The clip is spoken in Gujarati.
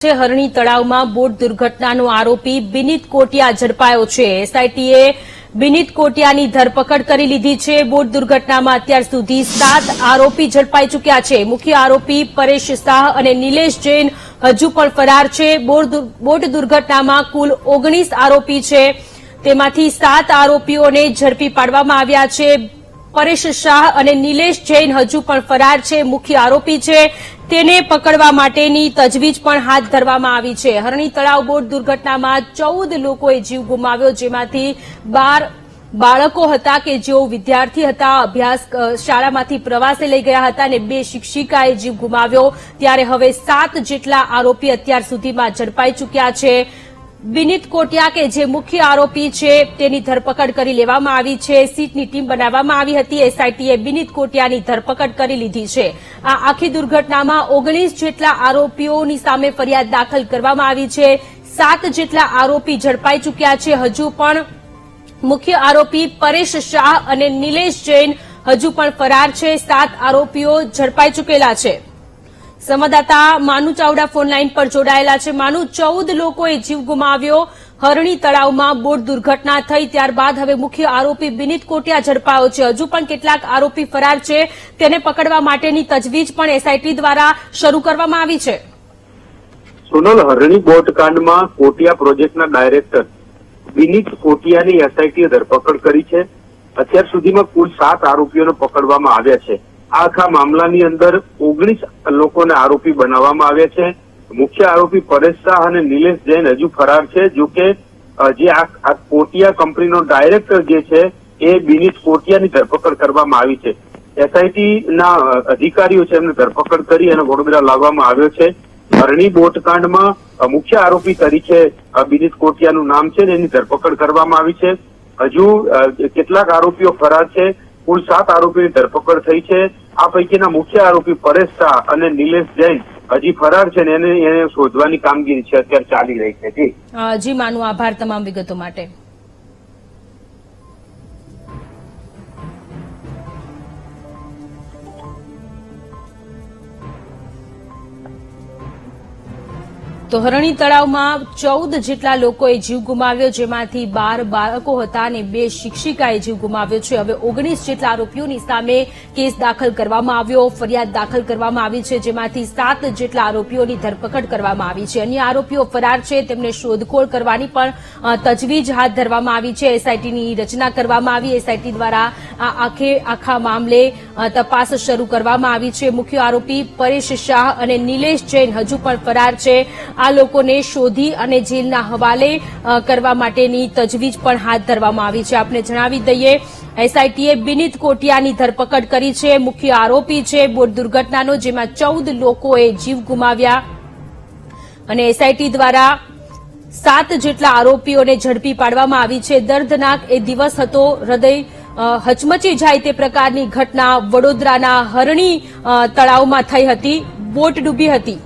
હરણી તળાવમાં બોટ દુર્ઘટનાનો આરોપી બિનિત કોટિયા ઝડપાયો છે। એસઆઈટીએ બિનિત કોટિયાની ધરપકડ કરી લીધી છે। બોટ દુર્ઘટનામાં અત્યાર સુધી 7 આરોપી ઝડપાઈ ચૂક્યા છે। મુખ્ય આરોપી પરેશ શાહ અને નિલેશ જૈન હજુ પણ ફરાર છે। બોટ દુર્ઘટનામાં કુલ 19 આરોપી છે, તેમાંથી 7 આરોપીઓને ઝડપી પાડવામાં આવ્યા છે। પરેશ શાહ અને નિલેશ જૈન હજુ પણ ફરાર છે, મુખ્ય આરોપી છે। તેને પકડવા માટેની તજવીજ પણ હાથ ધરવામાં આવી છે। હરણી તળાવ બોટ દુર્ઘટનામાં 14 લોકોએ જીવ ગુમાવ્યો, જેમાંથી 12 બાળકો હતા કે જેઓ વિદ્યાર્થી હતા, અભ્યાસ શાળામાંથી પ્રવાસે લઈ ગયા હતા અને 2 શિક્ષિકાએ જીવ ગુમાવ્યો। ત્યારે હવે 7 જેટલા આરોપી અત્યાર સુધીમાં ઝડપાઈ ચૂક્યા છે। બિનિત કોટિયા કે જે મુખ્ય આરોપી છે તેની ધરપકડ કરી લેવામાં આવી છે। સીટની ટીમ બનાવવામાં આવી હતી। એસઆઈટીએ બિનિત કોટિયાની ધરપકડ કરી લીધી છે। આ આખી દુર્ઘટનામાં 19 જેટલા આરોપીઓની સામે ફરિયાદ દાખલ કરવામાં આવી છે। 7 જેટલા આરોપી ઝડપાઈ ચૂક્યા છે। હજુ પણ મુખ્ય આરોપી પરેશ શાહ અને નિલેશ જૈન હજુ પણ ફરાર છે। 7 આરોપીઓ ઝડપાઈ ચૂકેલા છે। સંવાદદાતા માનુ ચાવડા ફોનલાઈન પર જોડાયેલા છે। માનુ, 14 લોકોએ જીવ ગુમાવ્યો હરણી તળાવમાં બોટ દુર્ઘટના થઈ, ત્યારબાદ હવે મુખ્ય આરોપી બિનિત કોટિયા ઝડપાયો છે। હજુ પણ કેટલાક આરોપી ફરાર છે, તેને પકડવા માટેની તજવીજ પણ એસઆઈટી દ્વારા શરૂ કરવામાં આવી છે। સોનલ, હરણી બોટકાંડમાં કોટિયા પ્રોજેક્ટના ડાયરેક્ટર બિનિત કોટિયાની એસઆઈટીએ ધરપકડ કરી છે। અત્યાર સુધીમાં કુલ 7 આરોપીઓને પકડવામાં આવ્યા છે। આખા મામલાની અંદર 19 લોકોને આરોપી બનાવવામાં આવ્યા છે। મુખ્ય આરોપી પરેશ શાહ અને નિલેશ જૈન હજુ ફરાર છે। જો કે જે આ કોટિયા કંપનીનો ડાયરેક્ટર જે છે એ બિનિત કોટિયાની ધરપકડ કરવામાં આવી છે। એસઆઈટીના અધિકારીઓ છે એમને ધરપકડ કરી અને વડોદરા લાવવામાં આવ્યો છે। હરણી બોટકાંડમાં મુખ્ય આરોપી તરીકે બિનિત કોટિયાનું નામ છે ને એની ધરપકડ કરવામાં આવી છે। હજુ કેટલાક આરોપીઓ ફરાર છે। કુલ 7 આરોપીની ધરપકડ થઈ છે। આ પૈકીના મુખ્ય આરોપી પરેશ શાહ અને નિલેશ જૈન હજી ફરાર છે ને એને શોધવાની કામગીરી છે અત્યારે ચાલી રહી છે। જી માનું, આભાર તમામ વિગતો માટે। તો હરણી તળાવમાં 14 જેટલા લોકોએ જીવ ગુમાવ્યો, જેમાંથી 12 બાળકો હતા અને 2 શિક્ષિકાએ જીવ ગુમાવ્યો છે। હવે 19 જેટલા આરોપીઓની સામે કેસ દાખલ કરવામાં આવ્યો, ફરિયાદ દાખલ કરવામાં આવી છે, જેમાંથી 7 જેટલા આરોપીઓની ધરપકડ કરવામાં આવી છે। અન્ય આરોપીઓ ફરાર છે, તેમને શોધખોળ કરવાની પણ તજવીજ હાથ ધરવામાં આવી છે। એસઆઈટીની રચના કરવામાં આવી। એસઆઈટી દ્વારા આખા મામલે તપાસ શરૂ કરવામાં આવી છે। મુખ્ય આરોપી પરેશ શાહ અને નિલેશ જૈન હજુ પણ ફરાર છે। આ લોકોને શોધી અને જેલના હવાલે કરવા માટેની તજવીજ પણ હાથ ધરવામાં આવી છે। આપને જણાવી દઈએ, એસઆઈટીએ બિનિત કોટિયાની ધરપકડ કરી છે। મુખ્ય આરોપી છે બોટ દુર્ઘટનાનો, જેમાં 14 લોકોએ જીવ ગુમાવ્યા અને એસઆઈટી દ્વારા 7 જેટલા આરોપીઓને ઝડપી પાડવામાં આવી છે। દર્દનાક એ દિવસ હતો, હૃદય હચમચી જાય તે પ્રકારની ઘટના વડોદરાના હરણી તળાવમાં થઈ હતી। બોટ ડૂબી હતી।